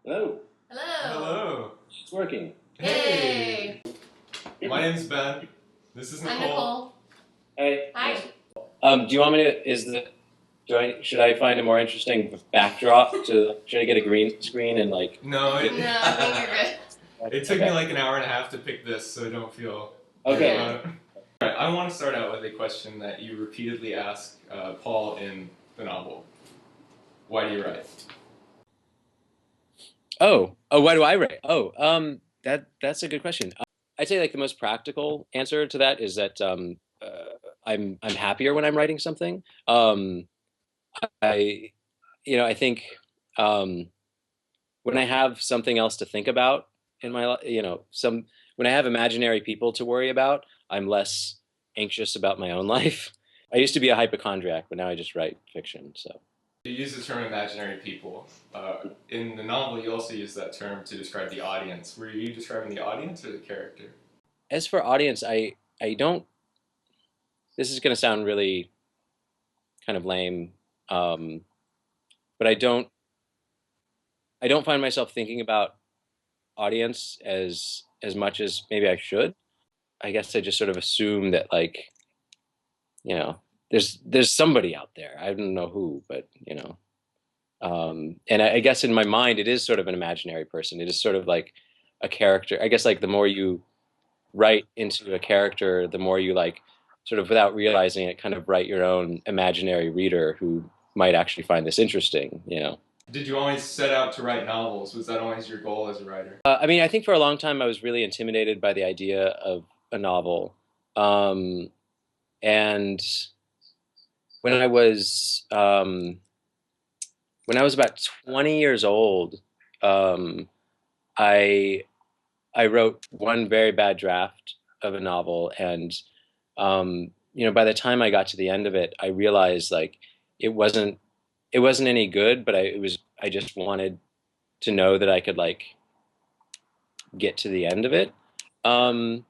Hello. Hello. Hello. It's working. Hey. My name's Ben. This is I'm Nicole. Nicole. Hey. Hi. Do you want me to? Should I find a more interesting backdrop to? Should I get a green screen and like? No, No, I think you're good. it took me like an hour and a half to pick this, so don't feel Okay. bad about it. All right, I want to start out with a question that you repeatedly ask Paul in the novel. Why do you write? Oh, why do I write? That's a good question. I'd say like the most practical answer to that is that I'm happier when I'm writing something. I I think um, when I have something else to think about in my life, some when I have imaginary people to worry about, I'm less anxious about my own life. I used to be a hypochondriac, but now I just write fiction. So You use the term imaginary people. In the novel, you also use that term to describe the audience. Were you describing the audience or the character? as for audience, I don't. This is going to sound really kind of lame, um, but I don't find myself thinking about audience as much as maybe I should. I guess I just sort of assume that like you know there's somebody out there. I don't know who, but and I guess in my mind it is sort of an imaginary person. It is sort of like a character. I guess like the more you write into a character, the more you like sort of without realizing it, kind of write your own imaginary reader who might actually find this interesting. Did you always set out to write novels? Was that always your goal as a writer? I mean, I think for a long time I was really intimidated by the idea of a novel. Um, and when I was when I was about 20 years old, um, I I wrote one very bad draft of a novel, and by the time I got to the end of it, I realized like it wasn't it wasn't any good, but I just wanted to know that I could like get to the end of it. Um,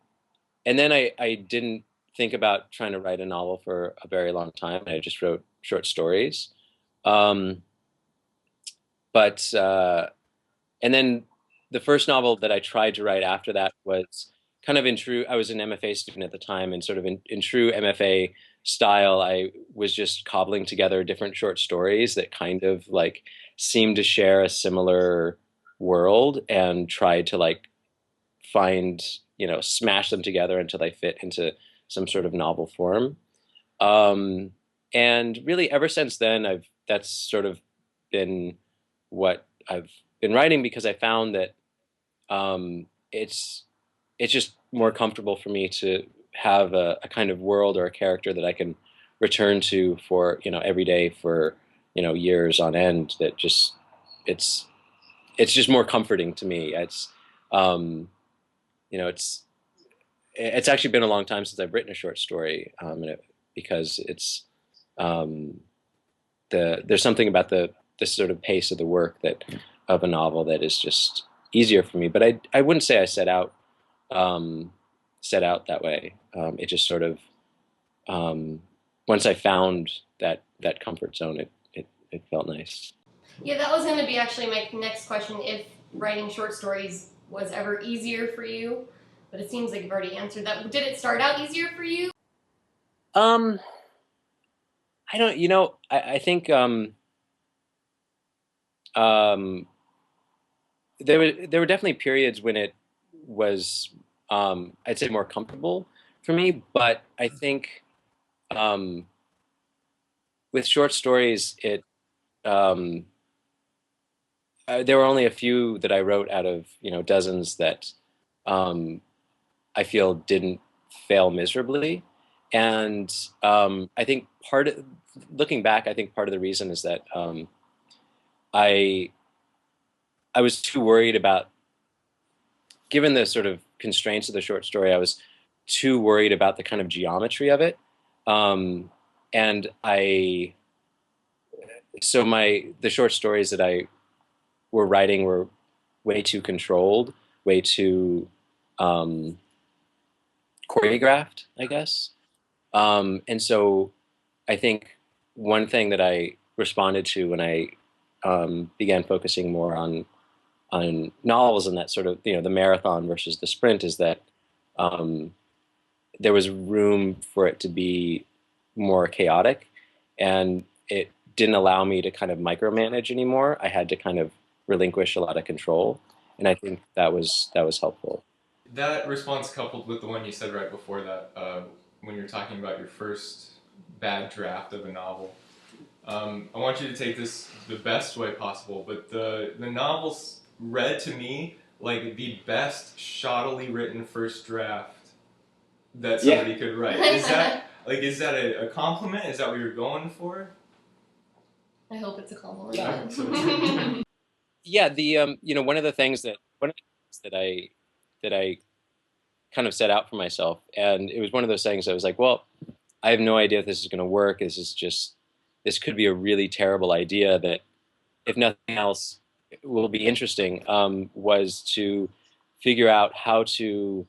and then I didn't think about trying to write a novel for a very long time. I just wrote short stories. Um, but and then the first novel that I tried to write after that was kind of in true. I was an MFA student at the time, and sort of in true MFA style, I was just cobbling together different short stories that kind of like seemed to share a similar world, and tried to like find smash them together until they fit into some sort of novel form. Um, and really, ever since then, I've that's sort of been what I've been writing because I found that um, it's it's just more comfortable for me to have a kind of world or a character that I can return to for every day for years on end. That just it's it's just more comforting to me. Um, you know it's actually been a long time since I've written a short story, because it's um, there's something about the sort of pace of the work that of a novel that is just easier for me. But I wouldn't say I um, set out that way. It just sort of um, once I found that comfort zone, it felt nice. Yeah, that was going to be actually my next question. If writing short stories was ever easier for you, but it seems like you've already answered that. Did it start out easier for you? Um, I don't. I think um, there were definitely periods when it was I'd say more comfortable for me, but I think um, with short stories um, there were only a few that I wrote out of dozens that um, I feel didn't fail miserably, and I think looking back, I think part of the reason is that I I was too worried about, given the sort of constraints of the short story, I was too worried about the kind of geometry of it. Um, and the short stories that I were writing were way too controlled, way too um, choreographed, I guess. And so I think one thing that I responded to when I began focusing more on novels and that sort of, the marathon versus the sprint is that um, there was room for it to be more chaotic, and it didn't allow me to kind of micromanage anymore. I had to kind of relinquish a lot of control, and I think that was helpful. That response coupled with the one you said right before that, when you're talking about your first bad draft of a novel, I want you to take this the best way possible, but the novels read to me like the best shoddily written first draft that Yeah. somebody could write. Is that a compliment? Is that what you're going for? I hope it's a compliment. Yeah. So Yeah, one of the things that I kind of set out for myself, and it was one of those things I was like, well, I have no idea if this is going to work. This could be a really terrible idea that, if nothing else, will be interesting. Was to figure out how to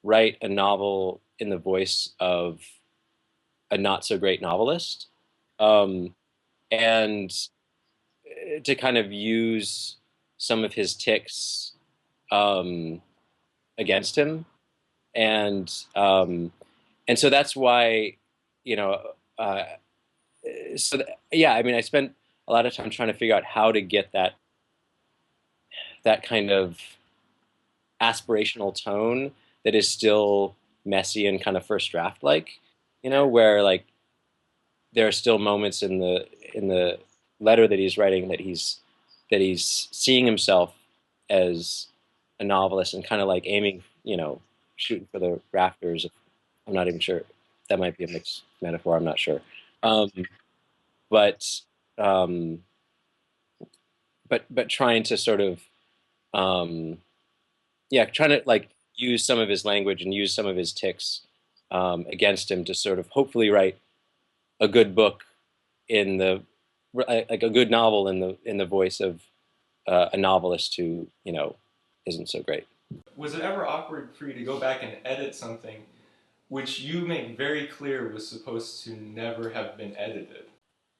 write a novel in the voice of a not so great novelist, um, and to kind of use some of his ticks um, against him, and so that's why, you know, uh, yeah, I mean, I spent a lot of time trying to figure out how to get that kind of aspirational tone that is still messy and kind of first draft like, where like there are still moments in the letter that he's writing that he's seeing himself as a novelist and kind of like aiming, shooting for the rafters. I'm not even sure. That might be a mixed metaphor. I'm not sure. Um, but um, but trying to sort of um, yeah, trying to like use some of his language and use some of his ticks against him to sort of hopefully write a good book in the like a good novel in the voice of a novelist who isn't so great. was it ever awkward for you to go back and edit something which you make very clear was supposed to never have been edited?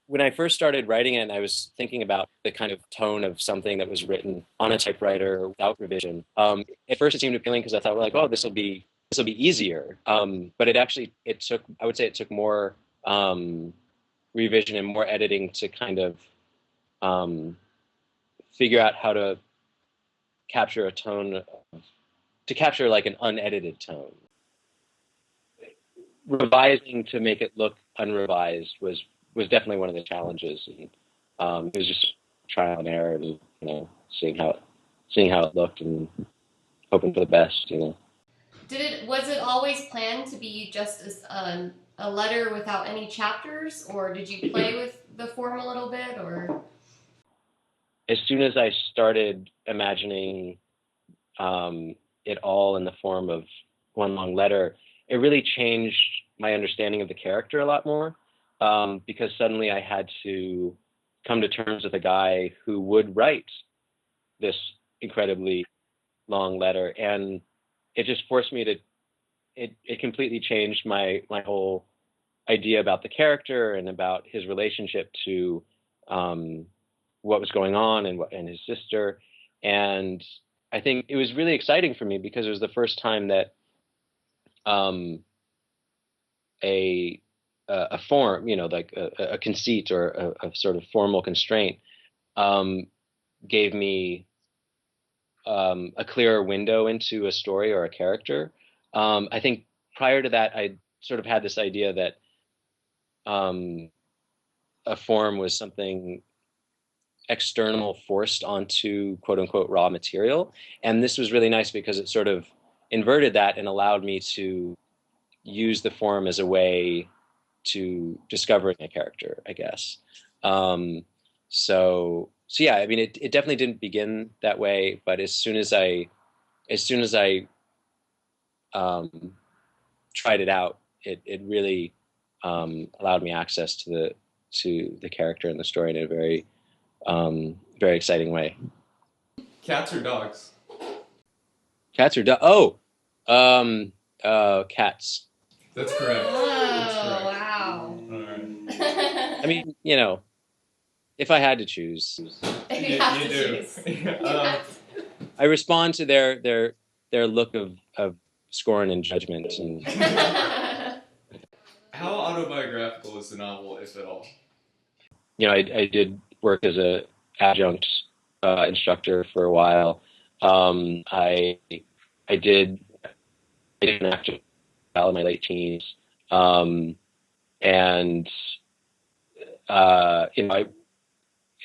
When I first started writing it, and I was thinking about the kind of tone of something that was written on a typewriter without revision. At first, it seemed appealing because I thought, well, like, oh, this will be easier. But it took, I would say, it took more revision and more editing to kind of um, figure out how to capture a tone, to capture like an unedited tone. Revising to make it look unrevised was definitely one of the challenges. And it was just trial and error, and seeing how it looked and hoping for the best. Was it always planned to be just a letter without any chapters, or did you play with the form a little bit, or? As soon as I started imagining it all in the form of one long letter, it really changed my understanding of the character a lot more, because suddenly I had to come to terms with a guy who would write this incredibly long letter, and it just forced me to. It completely changed my whole idea about the character and about his relationship to um, what was going on and his sister. And I think it was really exciting for me because it was the first time that um, a a form, like a conceit or a sort of formal constraint, um, gave me a clearer window into a story or a character. I think prior to that, I sort of had this idea that um, a form was something external forced onto quote unquote raw material. And this was really nice because it sort of inverted that and allowed me to use the form as a way to discovering a character, I guess. Um, so yeah, I mean, it definitely didn't begin that way, but as soon as I um, tried it out, it really allowed me access to the character and the story in a very exciting way. Cats or dogs? Cats or cats. That's correct. That's Oh, correct. wow. All right. I mean, if I had to choose. You You, have you to do. choose. You have I respond to their look of scorn and judgment, and to. How autobiographical is the novel, if at all? I did work as a adjunct instructor for a while. Um, I I did I did an acting while in my late teens, um, and I am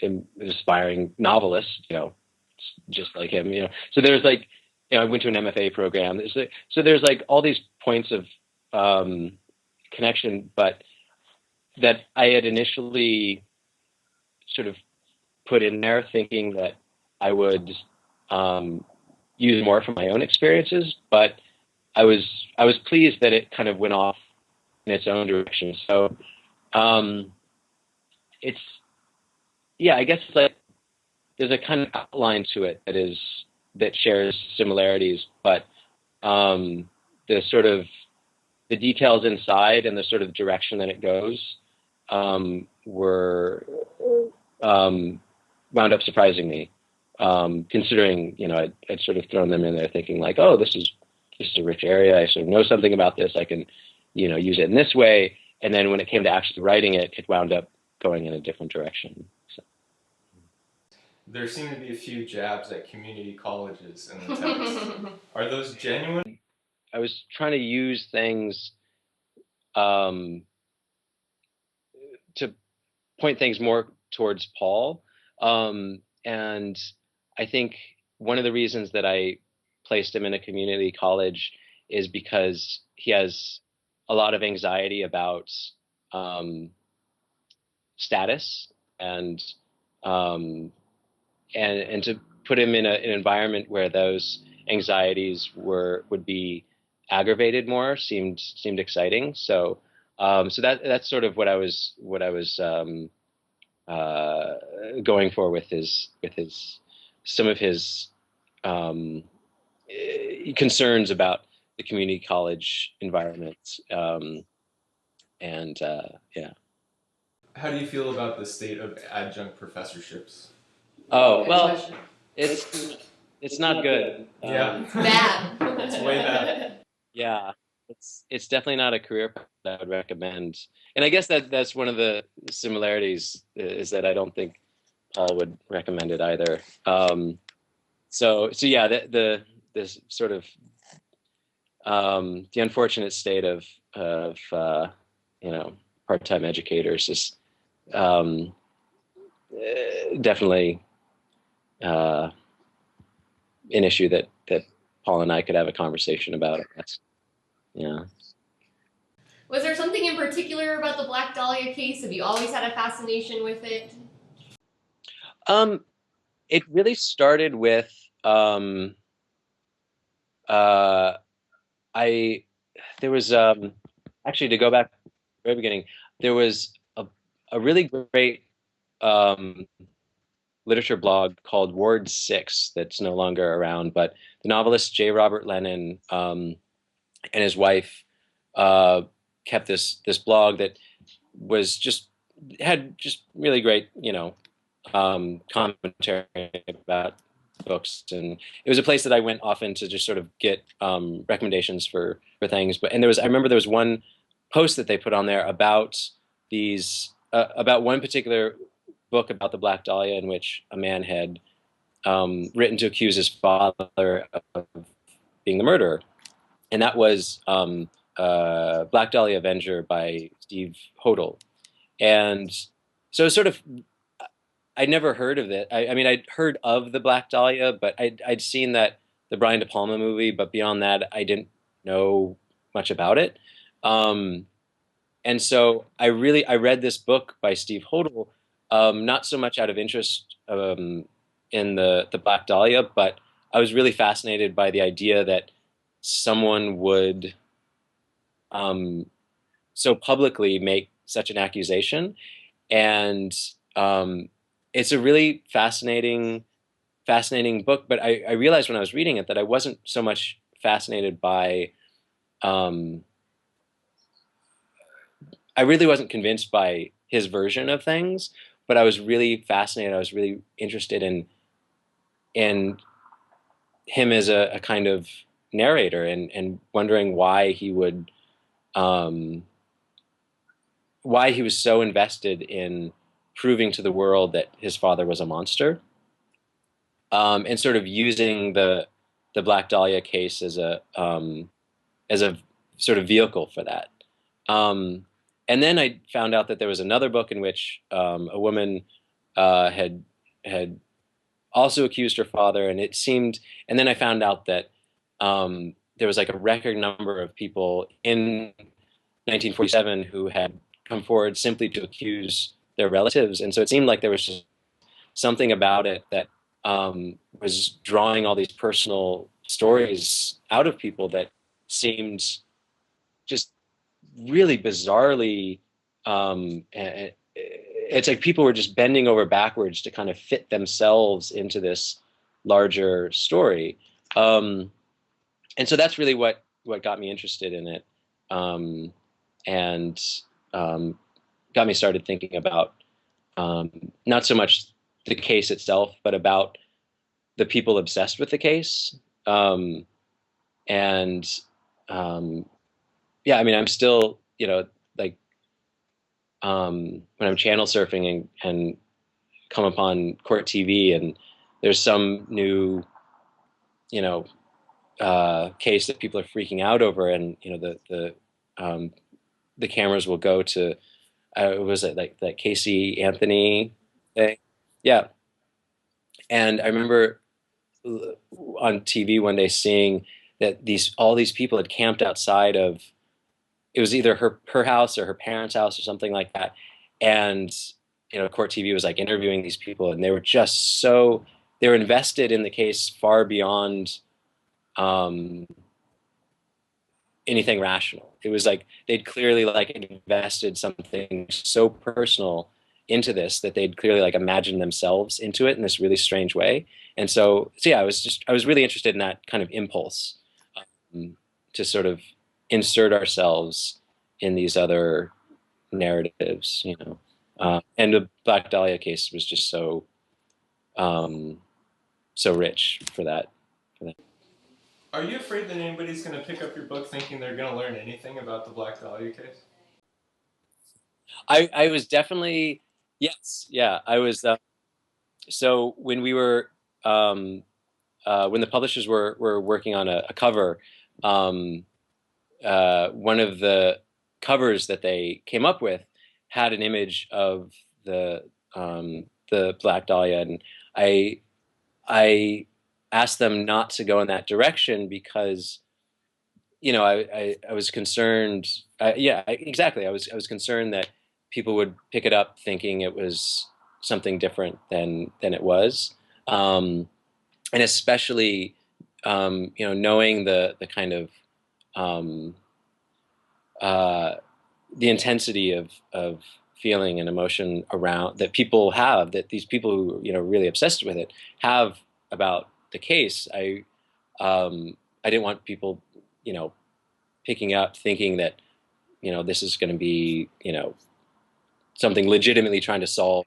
an aspiring novelist. Just like him. So there's like, I went to an MFA program. So there's like all these points of um, connection, but that I had initially sort of put in there thinking that I would um, use more from my own experiences, but I was I was pleased that it kind of went off in its own direction. So um, it's yeah, I guess it's like there's a kind of outline to it that shares similarities, but um, the sort of the details inside and the sort of direction that it goes were um, wound up surprising me, considering I'd sort of thrown them in there thinking like, oh, this is a rich area. I sort of know something about this. I can use it in this way. And then when it came to actually writing it, it wound up going in a different direction. So, There seem to be a few jabs at community colleges in the text. Are those genuine? I was trying to use things um, to point things more towards Paul. And I think one of the reasons that I placed him in a community college is because he has a lot of anxiety about um, status and um, and to put him in an environment where those anxieties would be aggravated more seemed exciting. So that's sort of what I was uh, going for with his some of his um, concerns about the community college environment. And yeah. How do you feel about the state of adjunct professorships? Oh Good well, question. it's it's not good. Yeah. It's bad. It's way bad. Yeah, it's definitely not a career path that I would recommend. And I guess that's one of the similarities is that I don't think Paul would recommend it either. So yeah, the this sort of the unfortunate state of part-time educators is um, definitely uh, an issue that Paul and I could have a conversation about. That's yeah. Was there something in particular about the Black Dahlia case? Have you always had a fascination with it? Um, it really started with um, uh, I there was actually, to go back to the very beginning, there was a really great um, literature blog called Ward Six that's no longer around, but the novelist J. Robert Lennon and his wife uh, kept this blog that was just had just really great commentary about books, and it was a place that I went often to just sort of get recommendations for things. And I remember there was one post that they put on there about these about one particular book about the Black Dahlia in which a man had written to accuse his father of being the murderer, and that was Black Dahlia Avenger by Steve Hodel. And so sort of I'd never heard of it. I mean, I'd heard of the Black Dahlia, but I'd seen that the Brian De Palma movie, but beyond that, I didn't know much about it. Um, and so I read this book by Steve Hodel, not so much out of interest in the Black Dahlia, but I was really fascinated by the idea that someone would um, so publicly make such an accusation, and um, it's a really fascinating book. But I realized when I was reading it that I wasn't so much fascinated by um, I really wasn't convinced by his version of things, but I was really fascinated. I was really interested in him as a kind of narrator, and wondering um, why he was so invested in proving to the world that his father was a monster, and sort of using the Black Dahlia case as a sort of vehicle for that. Um, and then I found out that there was another book in which a woman had also accused her father, and it seemed. And then I found out that there was like a record number of people in 1947 who had come forward simply to accuse their relatives, and so it seemed like there was just something about it that was drawing all these personal stories out of people that seemed just really bizarrely. It's like people were just bending over backwards to kind of fit themselves into this larger story, um, and so that's really what got me interested in it, um, and um, got me started thinking about not so much the case itself, but about the people obsessed with the case. Um, and yeah, I mean, I'm still, like when I'm channel surfing and come upon court TV, and there's some new, you know, case that people are freaking out over, and the cameras will go to was it like that Casey Anthony thing? Yeah, and I remember on TV one day seeing that these all these people had camped outside of, it was either her house or her parents' house or something like that, and Court TV was like interviewing these people, and they were just so, they were invested in the case far beyond um, anything rational. It was like they'd clearly like invested something so personal into this that they'd clearly like imagined themselves into it in this really strange way. And so yeah, I was really interested in that kind of impulse, um, to sort of insert ourselves in these other narratives, and the Black Dahlia case was just so um, so rich for that. For that. Are you afraid that anybody's going to pick up your book thinking they're going to learn anything about the Black Dahlia case? I was definitely, yes, yeah. I was so um, when the publishers were working on a cover, um, one of the covers that they came up with had an image of the Black Dahlia, and I I asked them not to go in that direction because I was concerned. Yeah, exactly. I was concerned that people would pick it up thinking it was something different than it was, and especially knowing the kind of um, uh, the intensity of feeling and emotion around that people have, that these people who really obsessed with it have about the case. I didn't want people you know picking up thinking that this is going to be something legitimately trying to solve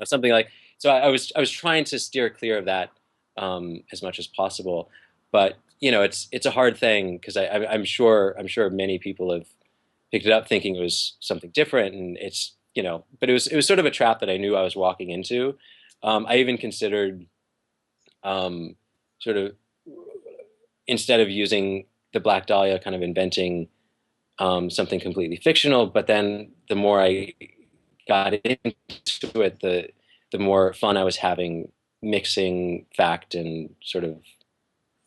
something like. So I was trying to steer clear of that as much as possible, but it's a hard thing because I'm sure many people have picked it up thinking it was something different, and it's but it was sort of a trap that I knew I was walking into. I even considered um, sort of, instead of using the Black Dahlia, kind of inventing something completely fictional. But then the more I got into it, the more fun I was having mixing fact and sort of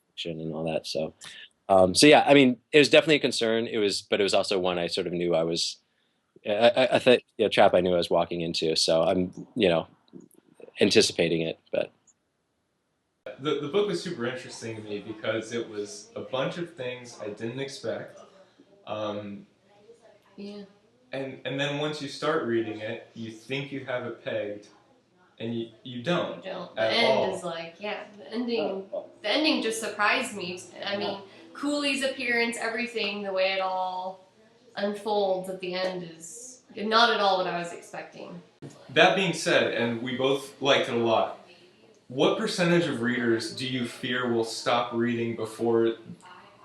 fiction and all that. So yeah, I mean, it was definitely a concern. But it was also one I sort of knew I was. I thought, trap I knew I was walking into. So I'm anticipating it, but. The book was super interesting to me because it was a bunch of things I didn't expect. Um, Yeah. and then once you start reading it, you think you have it pegged, and you don't You don't. The at end all. is like, yeah, the ending just surprised me. I mean, Cooley's appearance, everything, the way it all unfolds at the end is not at all what I was expecting. That being said, and we both liked it a lot, what percentage of readers do you fear will stop reading before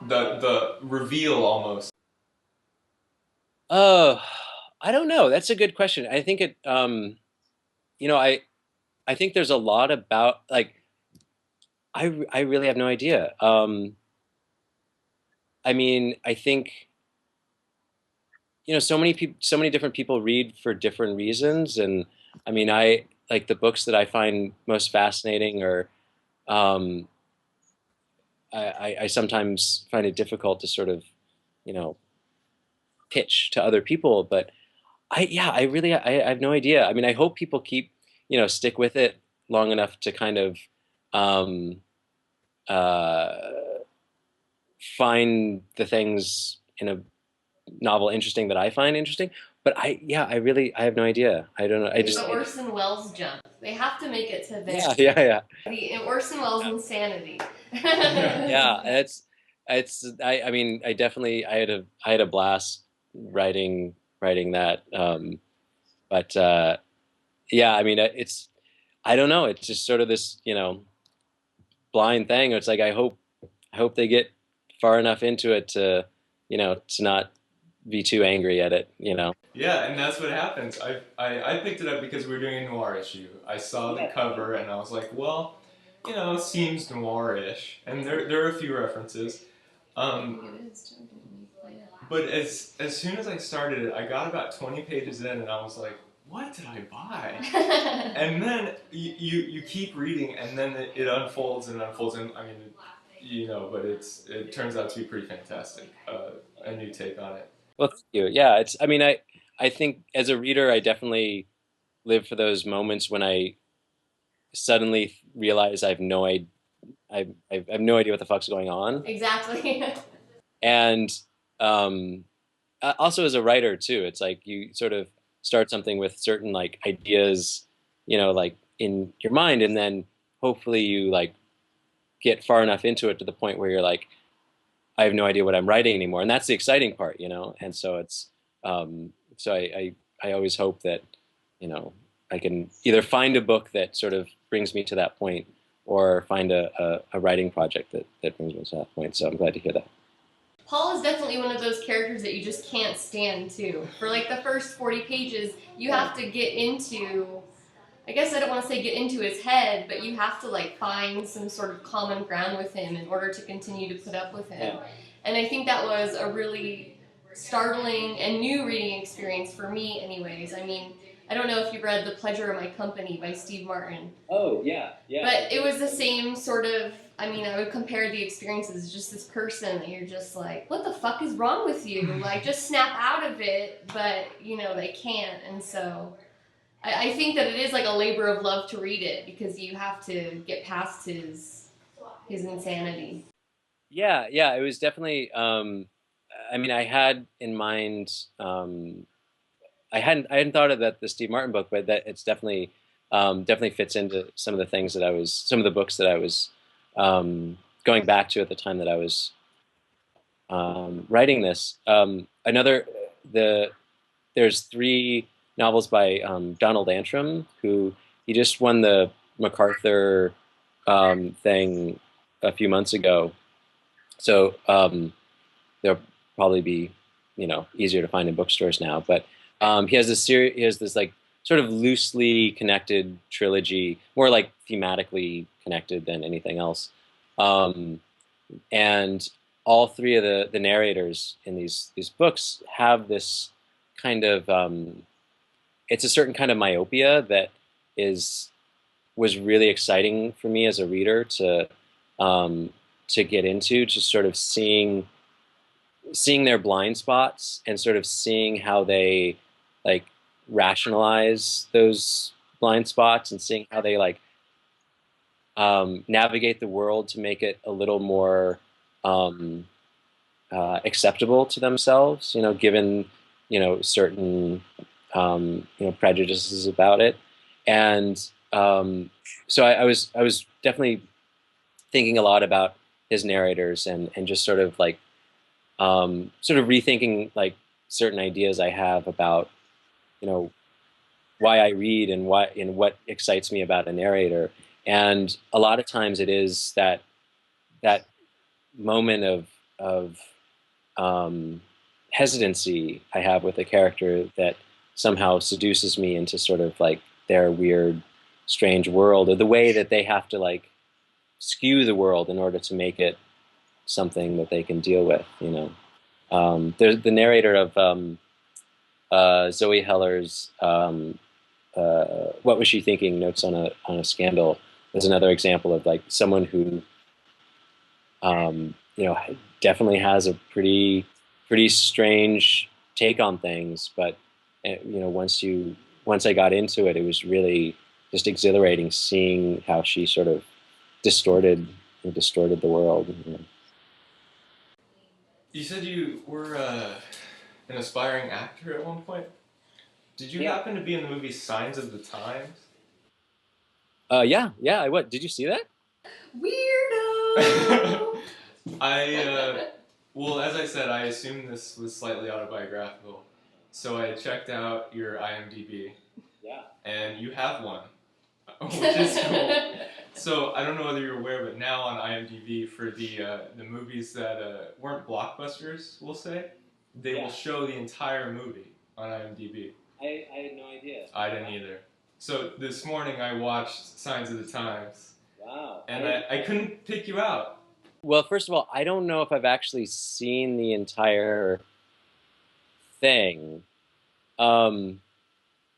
the reveal almost? Oh, I don't know. That's a good question. I think it, you know, I think there's a lot about like I really have no idea. I mean, I think so many people, so many different people read for different reasons, and I mean, I like the books that I find most fascinating, or um, I sometimes find it difficult to sort of, you know, pitch to other people, but yeah, I really, I have no idea. I mean, I hope people keep, stick with it long enough to kind of um, uh, find the things in a novel interesting that I find interesting. But yeah, I have no idea. I don't know. I It's just, the Orson Welles jump. They have to make it to there. yeah, yeah, yeah, The Orson Welles insanity. yeah. I mean, I had a blast writing that. But yeah, I mean, I don't know. It's just sort of this, blind thing. It's like I hope they get far enough into it to, to not be too angry at it. Yeah, and that's what happens. I picked it up because we were doing a noir issue. I saw the cover and I was like, well, it seems noir-ish, and there are a few references. Um, but as soon as I started it, I got about 20 pages in, and I was like, what did I buy? And then you keep reading, and then it unfolds and unfolds, and I mean, but it turns out to be pretty fantastic. A new take on it. Well, thank you. Yeah, I mean, I think as a reader, I definitely live for those moments when I suddenly realize I have no idea what the fuck's going on. Exactly. And um, also as a writer too, it's like you sort of start something with certain like ideas, like in your mind, and then hopefully you like get far enough into it to the point where you're like, I have no idea what I'm writing anymore, and that's the exciting part. And so it's so I always hope that you know I can either find a book that sort of brings me to that point, or find a writing project that brings me to that point. So I'm glad to hear that. Paul is definitely one of those characters that you just can't stand too. For like the first 40 pages, you have to get into, I guess I don't want to say get into his head, but you have to like find some sort of common ground with him in order to continue to put up with him. And I think that was a really startling and new reading experience for me anyways. I mean, I don't know if you read The Pleasure of My Company by Steve Martin. Oh yeah, yeah. But it was the same sort of, I mean, I would compare the experiences, just this person that you're just like, what the fuck is wrong with you? Like, just snap out of it, but, they can't. And so I think that it is like a labor of love to read it because you have to get past his insanity. Yeah, yeah, it was definitely. I mean, I had in mind. I hadn't thought of that the Steve Martin book, but that it's definitely fits into some of the books that I was going back to at the time that I was writing this. The there's three novels by Donald Antrim, who he just won the MacArthur thing a few months ago. So they'll probably be, easier to find in bookstores now. But he has this series. He has this like sort of loosely connected trilogy, more like thematically connected than anything else. Um, and all three of the narrators in these books have this kind of it's a certain kind of myopia that is was really exciting for me as a reader um, to get into, just sort of seeing their blind spots and sort of seeing how they like rationalize those blind spots, and seeing how they like navigate the world to make it a little more um, acceptable to themselves, given certain prejudices about it. And so I was definitely thinking a lot about his narrators, and just sort of rethinking like certain ideas I have about you know why I read and what excites me about a narrator. And a lot of times it is that moment of um, hesitancy I have with a character that somehow seduces me into sort of like their weird, strange world, or the way that they have to like skew the world in order to make it something that they can deal with. There's the narrator of Zoe Heller's "What Was She Thinking?" Notes on a Scandal. Is another example of like someone who definitely has a pretty strange take on things. But once I got into it, it was really just exhilarating seeing how she sort of distorted distorted the world. You said you were an aspiring actor at one point. Did you Yeah. happen to be in the movie Signs of the Times? Yeah, yeah. I what? Did you see that? Weirdo. I well, as I said, I assumed this was slightly autobiographical, so I checked out your IMDb, Yeah. and you have one, which is cool. So I don't know whether you're aware, but now on IMDb for the movies that weren't blockbusters, we'll say, they will show the entire movie on IMDb. I had no idea. I didn't either. So this morning I watched Signs of the Times, Wow. and I couldn't pick you out. Well, first of all, I don't know if I've actually seen the entire thing, um,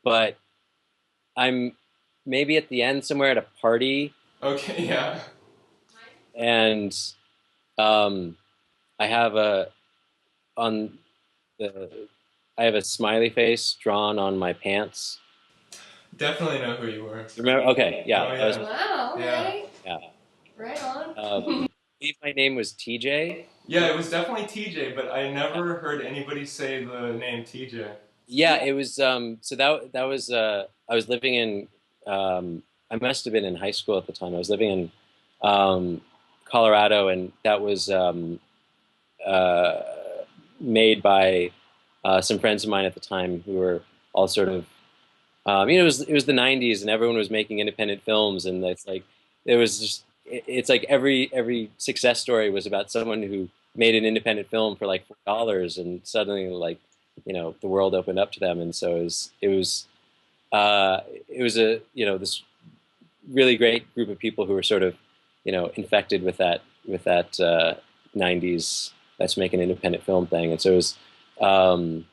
but I'm maybe at the end somewhere at a party, Okay, yeah. and um, I have a on the I have a smiley face drawn on my pants. Definitely know who you were. Remember? Okay, yeah, Oh, I was, yeah. Wow. Yeah. Okay. yeah. Right on. I believe my name was TJ. Yeah, it was definitely TJ, but I never heard anybody say the name TJ. Yeah, it was. So that was. I was living in. I must have been in high school at the time. I was living in Colorado, and that was uh, made by some friends of mine at the time who were all sort of. It was the '90s, and everyone was making independent films, and it's like there was just. It's like every success story was about someone who made an independent film for like $4, and suddenly like the world opened up to them, and so it was a this really great group of people who were sort of infected with that 90s let's make an independent film thing, and so it was so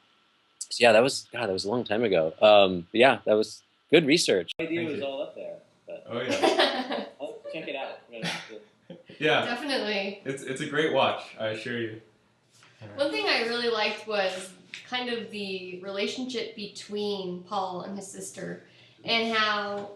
yeah, that was a long time ago. But yeah, that was good research. Thank Idea was you. all up there, but Oh, yeah. I'll check it out. Yeah, Definitely. it's a great watch, I assure you. One thing I really liked was kind of the relationship between Paul and his sister, and how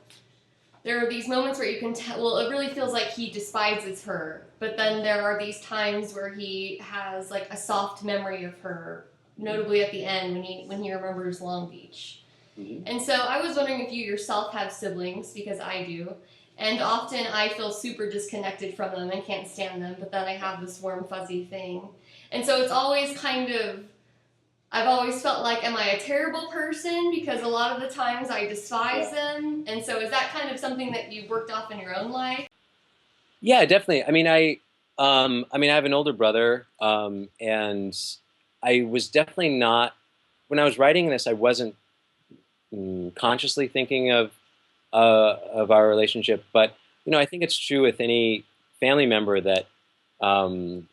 there are these moments where you can tell, well, it really feels like he despises her, but then there are these times where he has like a soft memory of her, notably at the end when he remembers Long Beach. Mhm. And so I was wondering if you yourself have siblings, because I do. And often I feel super disconnected from them and can't stand them, but then I have this warm, fuzzy thing. And so it's always kind of, I've always felt like, am I a terrible person? Because a lot of the times I despise them. And so is that kind of something that you've worked off in your own life? Yeah, definitely. I have an older brother, and I was definitely not when I was writing this. I wasn't consciously thinking of our relationship, but I think it's true with any family member that um,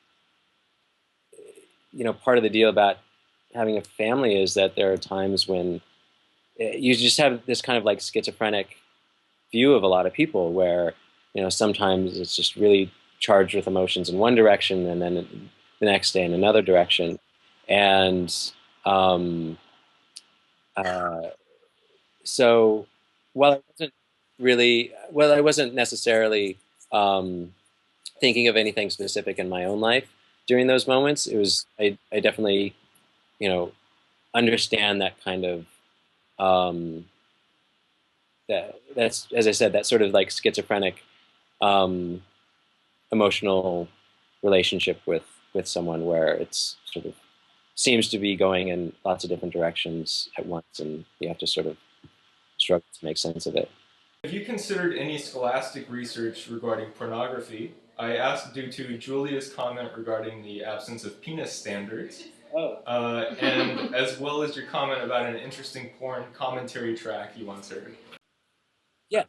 part of the deal about having a family is that there are times when you just have this kind of like schizophrenic view of a lot of people where sometimes it's just really charged with emotions in one direction, and then the next day in another direction. And um, uh, so while I wasn't necessarily um, thinking of anything specific in my own life during those moments, it was I definitely you know understand that kind of um, that's, as I said, that sort of like schizophrenic um, emotional relationship with someone where it's sort of seems to be going in lots of different directions at once, and you have to sort of struggle to make sense of it. Have you considered any scholastic research regarding pornography? I asked due to Julia's comment regarding the absence of penis standards, Oh. and as well as your comment about an interesting porn commentary track you once heard. Yeah,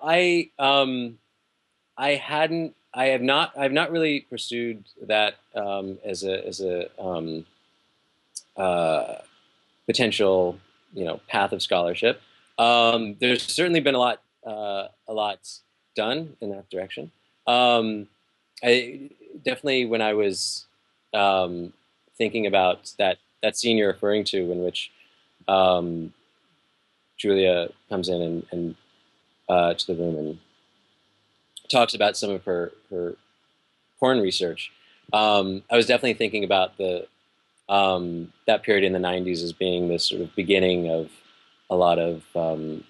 I have not really pursued that as a uh, potential, path of scholarship. There's certainly been a lot done in that direction. Um, I definitely when I was thinking about that scene you're referring to, in which um, Julia comes in and to the room and talks about some of her porn research. I was definitely thinking about the that period in the '90s as being the sort of beginning of a lot of the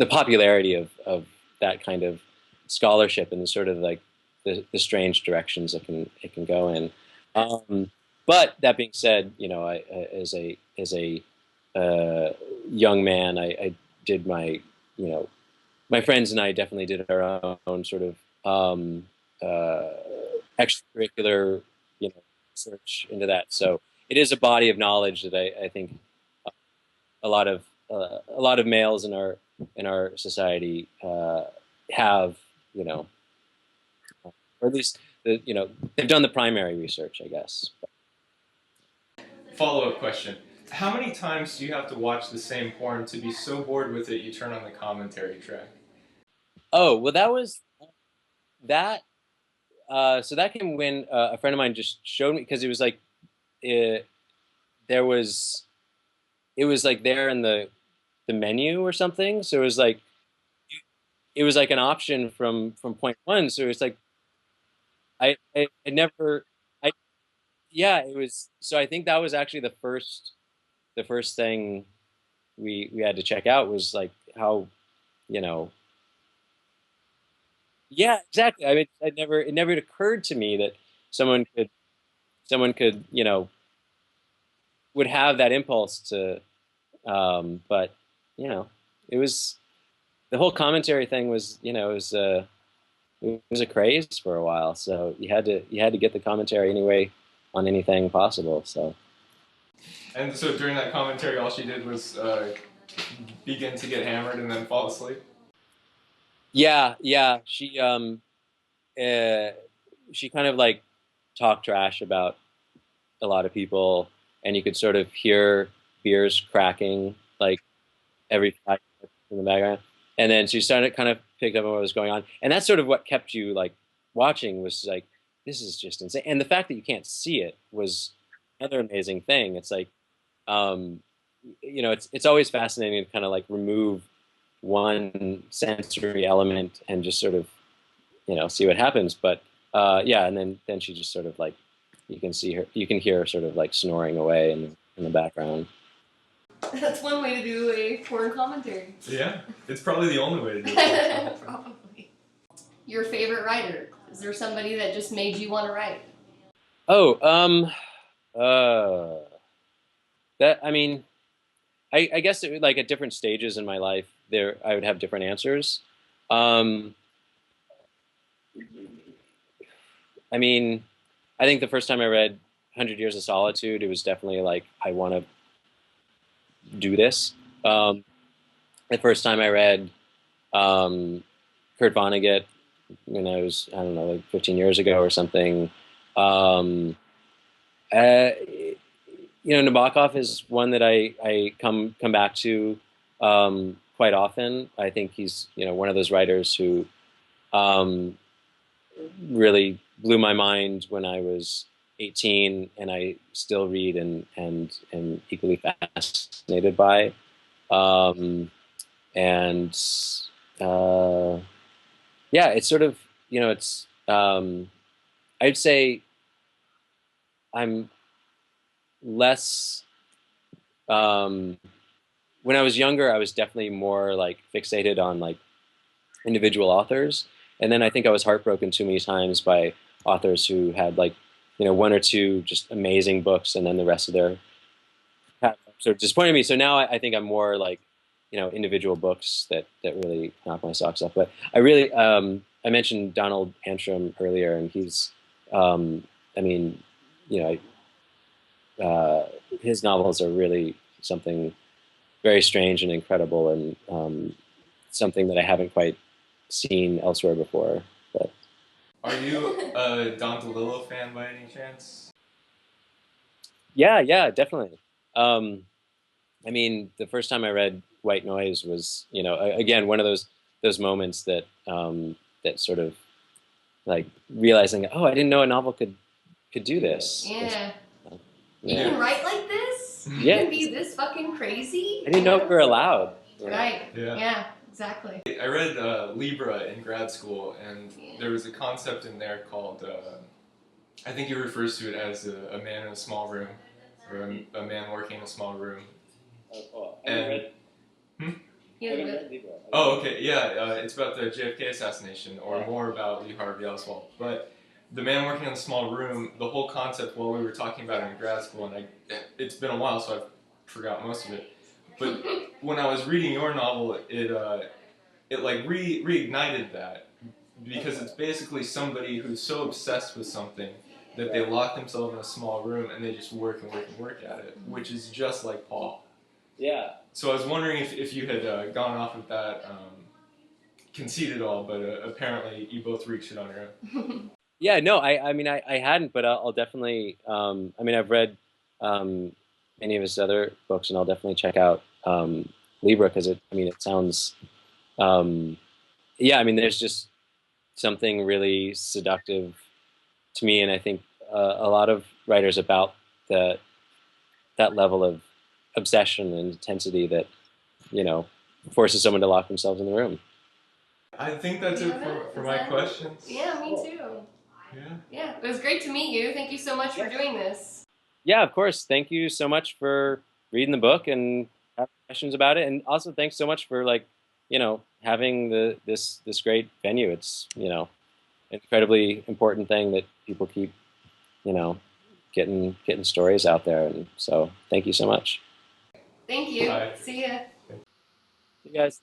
popularity of that kind of scholarship and the sort of like the strange directions it can go in. Um, but that being said, as a uh, young man, I did you know my friends and I definitely did our own sort of uh, extracurricular, research into that. So it is a body of knowledge that I think a lot of males in our society have, you know, or at least they've done the primary research, I guess. Follow-up question. How many times do you have to watch the same porn to be so bored with it you turn on the commentary track? Oh well, that was that. So that came when a friend of mine just showed me because it was like it, there was it was like there in the menu or something. So it was like an option from point one. So it's like I never I yeah, it was. So I think that was actually the first thing we had to check out was like how, you know yeah, exactly. I mean, it never occurred to me that someone could someone could, would have that impulse to but you know it was the whole commentary thing was, it was a craze for a while. So you had to get the commentary anyway on anything possible. So And so during that commentary, all she did was begin to get hammered and then fall asleep. yeah, uh, she kind of like talked trash about a lot of people, and you could sort of hear beers cracking like every 5 minutes in the background. And then she started kind of picked up on what was going on, and that's sort of what kept you like watching was like this is just insane. And the fact that you can't see it was another amazing thing. It's like um, it's always fascinating to kind of like remove one sensory element and just sort of see what happens. But yeah, and then she just sort of like you can hear her sort of like snoring away in the background. That's one way to do a porn commentary. Yeah, it's probably the only way to do it. Probably. Your favorite writer? Is there somebody that just made you want to write? Oh, uh, that I mean, I guess like at different stages in my life, there I would have different answers. Um, I mean, I think the first time I read Hundred Years of Solitude, it was definitely like I want to do this. Um, the first time I read um, Kurt Vonnegut when I was, I don't know, like 15 years ago or something. Um, uh, Nabokov is one that I come back to quite often. I think he's one of those writers who um, really blew my mind when I was 18, and I still read and equally fascinated by. Um, and uh, yeah, it's sort of it's I'd say I'm less um, when I was younger, I was definitely more like fixated on like individual authors, and then I think I was heartbroken too many times by authors who had like one or two just amazing books, and then the rest of their sort of disappointed me. So now I think I'm more like individual books that really knock my socks off. But I really, I mentioned Donald Antrim earlier, and he's, I mean, you his novels are really something very strange and incredible, and something that I haven't quite seen elsewhere before. But Are you a Don DeLillo fan by any chance? yeah, yeah, definitely. Um, I mean, the first time I read White Noise was, again, one of those moments that sort of like realizing, oh, I didn't know a novel could do this. Yeah. You Yeah, can write like this? You yeah. can be this fucking crazy? I didn't know we were allowed. Right. Yeah. Yeah, exactly. I read Libra in grad school, and Yeah. there was a concept in there called, I think he refers to it as a man in a small room, or a man working in a small room. And oh, okay, yeah, it's about the JFK assassination, or more about Lee Harvey Oswald. But the man working in a small room, the whole concept, while we were talking about it in grad school, and it's been a while, so I've forgot most of it. But when I was reading your novel, it like reignited that, because it's basically somebody who's so obsessed with something that they lock themselves in a small room and they just work and work and work at it, which is just like Paul. Yeah. So I was wondering if you had gone off of that conceit at all, but apparently you both reached it on your own. Yeah, no, I mean, I hadn't, but I'll definitely. I mean, I've read um, many of his other books, and I'll definitely check out Libra because I mean, it sounds. Um, yeah, I mean, there's just something really seductive to me, and I think a lot of writers about the that level of obsession and intensity that you know forces someone to lock themselves in the room. I think that's it for my questions. Yeah, me too. Yeah. Yeah, it was great to meet you. Thank you so much for doing this. Yeah, of course. Thank you so much for reading the book and having questions about it, and also thanks so much for having this great venue. It's an incredibly important thing that people keep you know getting stories out there, and so thank you so much. Thank you. Bye. See ya. You guys.